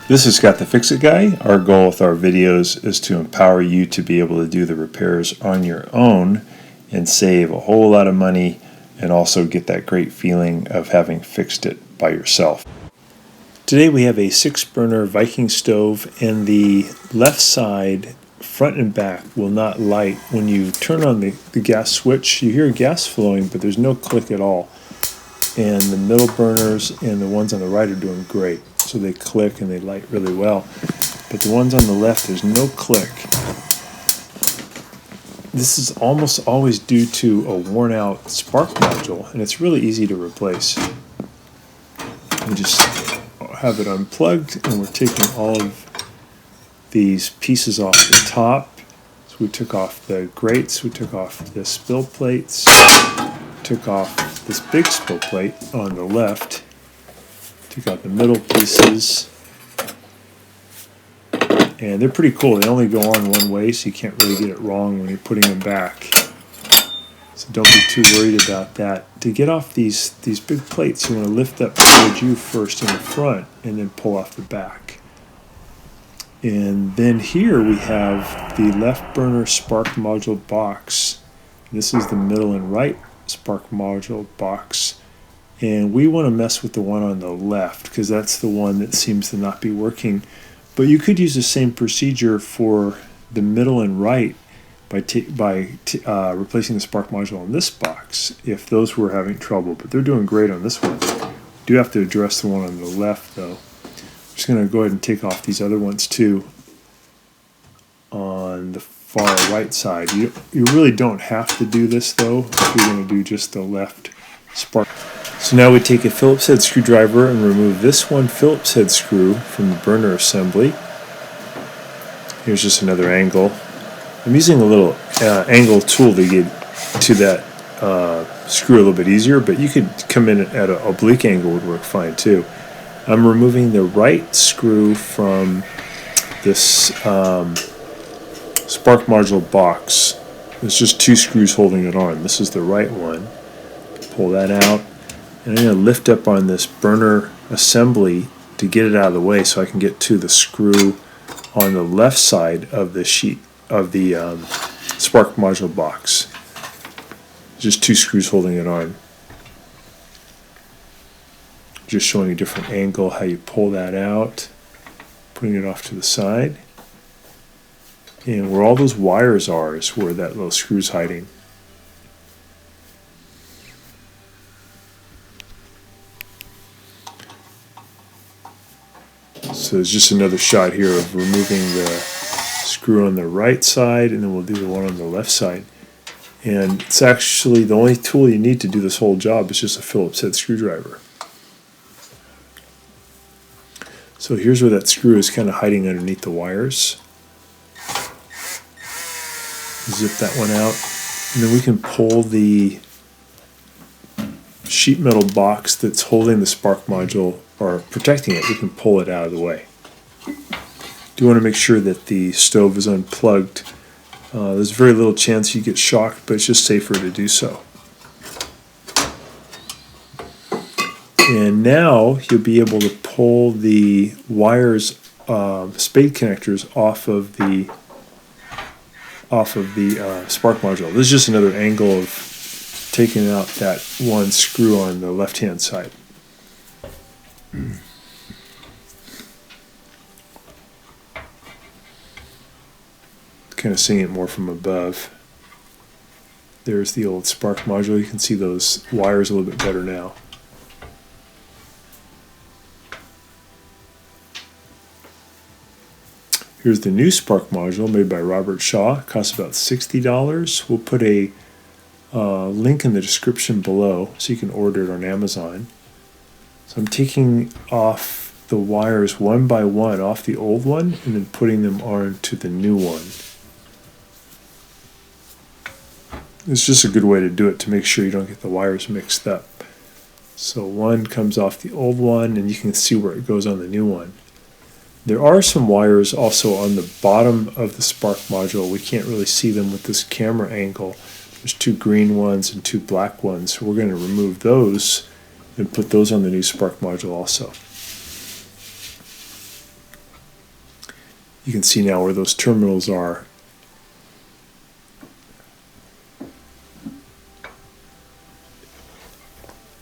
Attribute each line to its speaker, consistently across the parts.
Speaker 1: This is Scott the Fix-It Guy. Our goal with our videos is to empower you to be able to do the repairs on your own and save a whole lot of money and also get that great feeling of having fixed it by yourself. Today we have a 6-burner Viking stove, and the left side, front and back, will not light. When you turn on the gas switch, you hear gas flowing, but there's no click at all. And the middle burners and the ones on the right are doing great. So they click and they light really well. But the ones on the left, there's no click. This is almost always due to a worn out spark module, and it's really easy to replace. We just have it unplugged, and we're taking all of these pieces off the top. So we took off the grates, we took off the spill plates, took off this big spill plate on the left, took out the middle pieces, and they're pretty cool. They only go on one way, so you can't really get it wrong when you're putting them back. So don't be too worried about that. To get off these big plates, you want to lift up towards you first in the front and then pull off the back. And then here we have the left burner spark module box. This is the middle and right spark module box. And we want to mess with the one on the left because that's the one that seems to not be working. But you could use the same procedure for the middle and right by replacing the spark module on this box if those were having trouble. But they're doing great on this one. You do have to address the one on the left though. I'm just going to go ahead and take off these other ones too on the far right side. You really don't have to do this though if you're going to do just the left spark. So now we take a Phillips head screwdriver and remove this one Phillips head screw from the burner assembly. Here's just another angle. I'm using a little angle tool to get to that screw a little bit easier, but you could come in at an oblique angle, would work fine too. I'm removing the right screw from this spark module box. There's just 2 screws holding it on. This is the right one. Pull that out. And I'm going to lift up on this burner assembly to get it out of the way so I can get to the screw on the left side of the sheet of the spark module box. Just 2 screws holding it on. Just showing a different angle how you pull that out, putting it off to the side. And where all those wires are is where that little screw's hiding. So there's just another shot here of removing the screw on the right side, and then we'll do the one on the left side. And it's actually the only tool you need to do this whole job is just a Phillips head screwdriver. So here's where that screw is kind of hiding underneath the wires. Zip that one out, and then we can pull the sheet metal box that's holding the spark module or protecting it. We can pull it out of the way. Do want to make sure that the stove is unplugged. There's very little chance you get shocked, but it's just safer to do so. And now you'll be able to pull the wires, spade connectors off of the spark module. This is just another angle of taking out that one screw on the left hand side. Kind of seeing it more from above. There's the old spark module. You can see those wires a little bit better now. Here's the new spark module made by Robert Shaw. It costs about $60. We'll put a link in the description below so you can order it on Amazon. So I'm taking off the wires one by one off the old one and then putting them onto the new one. It's just a good way to do it to make sure you don't get the wires mixed up. So one comes off the old one and you can see where it goes on the new one. There are some wires also on the bottom of the spark module. We can't really see them with this camera angle. There's 2 green ones and 2 black ones. So we're going to remove those and put those on the new spark module also. You can see now where those terminals are.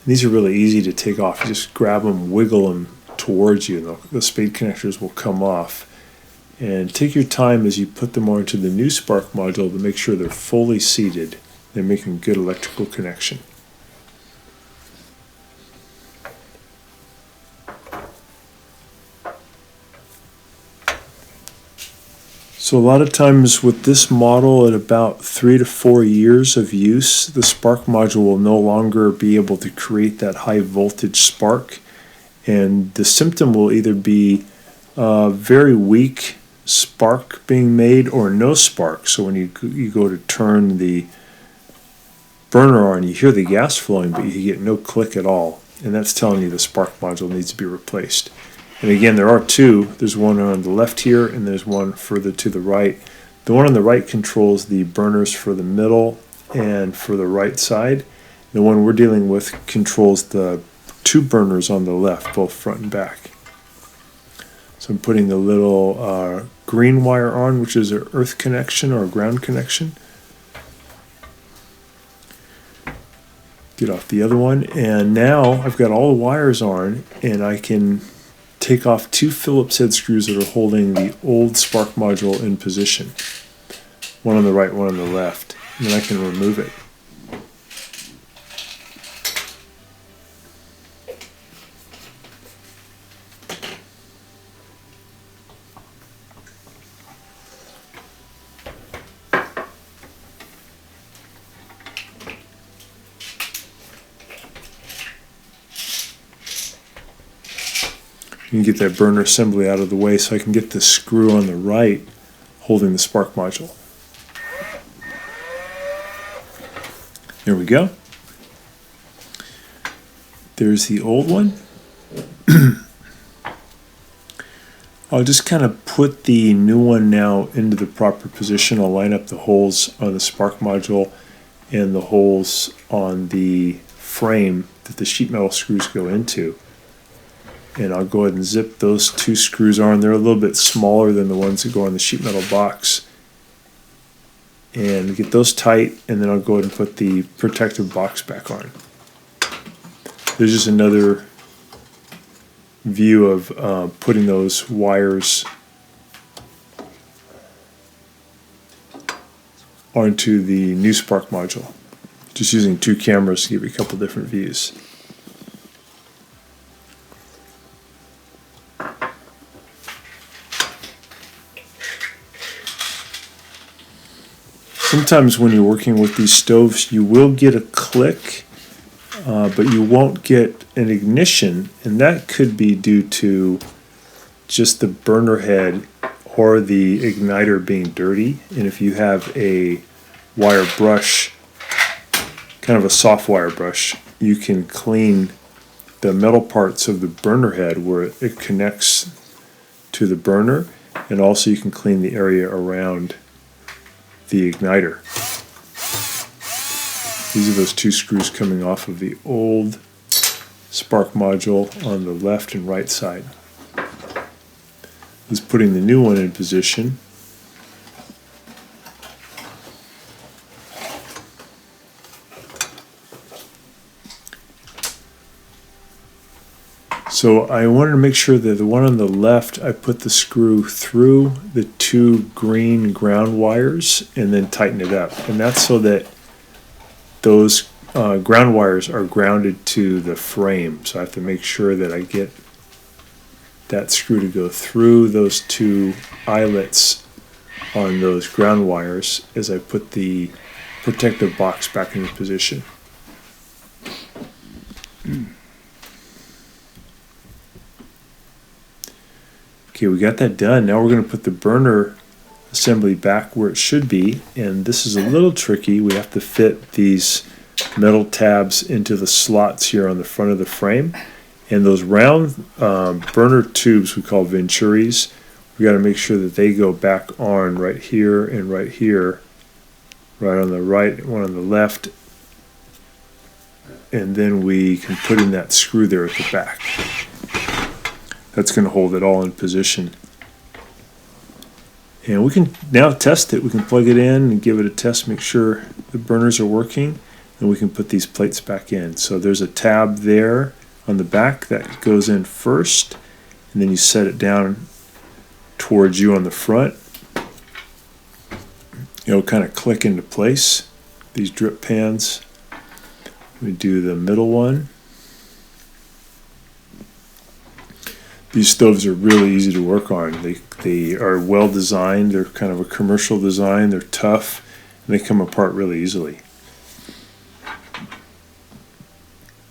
Speaker 1: These are really easy to take off. You just grab them, wiggle them towards you, and the spade connectors will come off. And take your time as you put them onto the new spark module to make sure they're fully seated. They're making good electrical connection. So a lot of times with this model, at about 3 to 4 years of use, the spark module will no longer be able to create that high voltage spark, and the symptom will either be very weak spark being made or no spark. So when you go to turn the burner on, you hear the gas flowing, but you get no click at all, and that's telling you the spark module needs to be replaced. And again, there are two. There's one on the left here, and there's one further to the right. The one on the right controls the burners for the middle and for the right side. The one we're dealing with controls the two burners on the left, both front and back. So I'm putting the little green wire on, which is an earth connection or a ground connection. Get off the other one, and now I've got all the wires on, and I can take off two Phillips head screws that are holding the old spark module in position. One on the right, one on the left. And then I can remove it. You can get that burner assembly out of the way so I can get the screw on the right holding the spark module. There we go. There's the old one. I'll just kind of put the new one now into the proper position. I'll line up the holes on the spark module and the holes on the frame that the sheet metal screws go into. And I'll go ahead and zip those two screws on. They're a little bit smaller than the ones that go on the sheet metal box. And get those tight, and then I'll go ahead and put the protective box back on. There's just another view of putting those wires onto the new spark module. Just using two cameras to give you a couple different views. Sometimes when you're working with these stoves, you will get a click, but you won't get an ignition, and that could be due to just the burner head or the igniter being dirty. And if you have a wire brush, kind of a soft wire brush, you can clean the metal parts of the burner head where it connects to the burner, and also you can clean the area around the igniter. These are those two screws coming off of the old spark module on the left and right side. This is putting the new one in position. So I wanted to make sure that the one on the left, I put the screw through the two green ground wires and then tighten it up. And that's so that those ground wires are grounded to the frame. So I have to make sure that I get that screw to go through those two eyelets on those ground wires as I put the protective box back into position. Okay, we got that done. Now we're going to put the burner assembly back where it should be, and this is a little tricky. We have to fit these metal tabs into the slots here on the front of the frame, and those round burner tubes we call venturis, we got to make sure that they go back on right here and right here, right on the right, one on the left, and then we can put in that screw there at the back. That's going to hold it all in position. And we can now test it. We can plug it in and give it a test, make sure the burners are working, and we can put these plates back in. So there's a tab there on the back that goes in first, and then you set it down towards you on the front. It'll kind of click into place, these drip pans. We do the middle one. These stoves are really easy to work on. They are well designed. They're kind of a commercial design. They're tough, and they come apart really easily.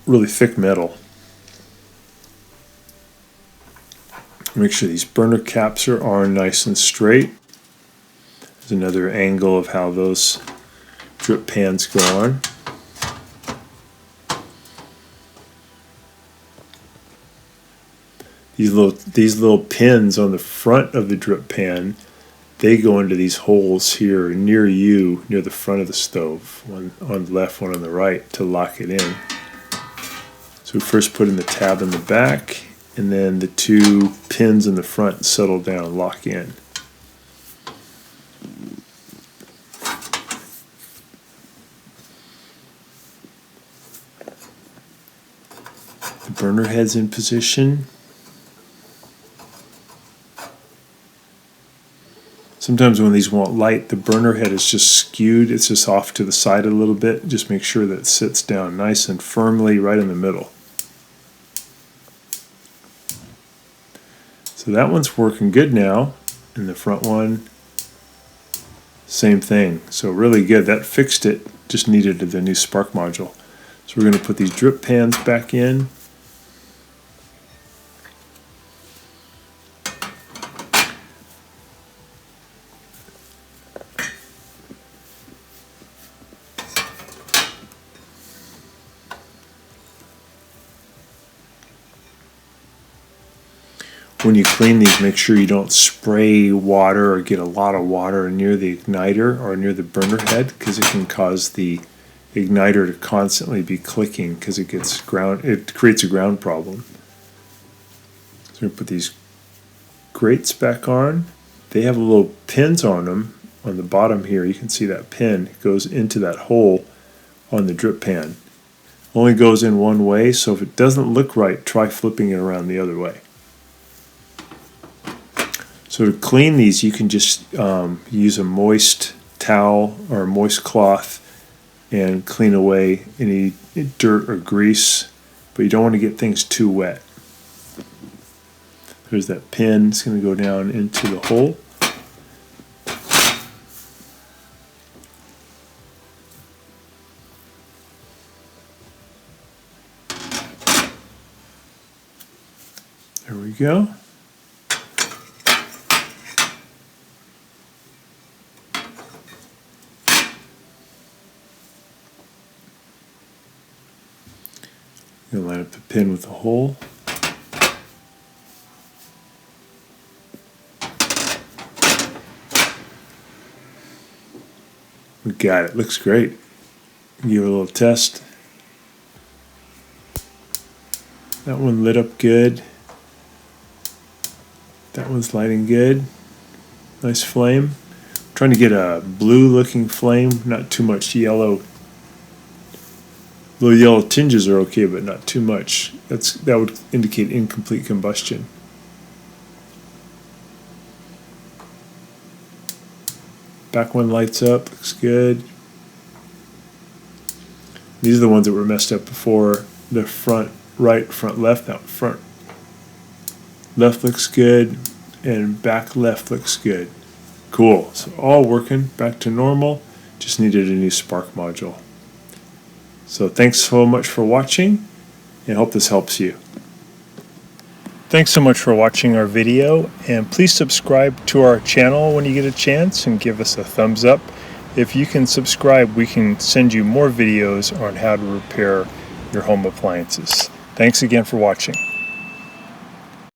Speaker 1: Really thick metal. Make sure these burner caps are nice and straight. There's another angle of how those drip pans go on. These little pins on the front of the drip pan, they go into these holes here near you, near the front of the stove, one on the left, one on the right, to lock it in. So we first put in the tab in the back, and then the two pins in the front settle down and lock in. The burner head's in position. Sometimes when these won't light, the burner head is just skewed. It's just off to the side a little bit. Just make sure that it sits down nice and firmly right in the middle. So that one's working good now. And the front one, same thing. So really good. That fixed it. Just needed the new spark module. So we're going to put these drip pans back in. When you clean these, make sure you don't spray water or get a lot of water near the igniter or near the burner head, because it can cause the igniter to constantly be clicking because it creates a ground problem. So we put these grates back on. They have little pins on them on the bottom here. You can see that pin goes into that hole on the drip pan. Only goes in one way, so if it doesn't look right, try flipping it around the other way. So to clean these, you can just use a moist towel or a moist cloth and clean away any dirt or grease, but you don't want to get things too wet. There's that pin. It's going to go down into the hole. There we go. You'll line up the pin with the hole. We got it. Looks great. Give it a little test. That one lit up good. That one's lighting good. Nice flame. I'm trying to get a blue looking flame, not too much yellow. Little yellow tinges are okay, but not too much. That would indicate incomplete combustion. Back one lights up, looks good. These are the ones that were messed up before. The front right, front left. Now front left looks good, and back left looks good. Cool. So all working, back to normal. Just needed a new spark module. So thanks so much for watching, and hope this helps you. Thanks so much for watching our video, and please subscribe to our channel when you get a chance and give us a thumbs up. If you can subscribe, we can send you more videos on how to repair your home appliances. Thanks again for watching.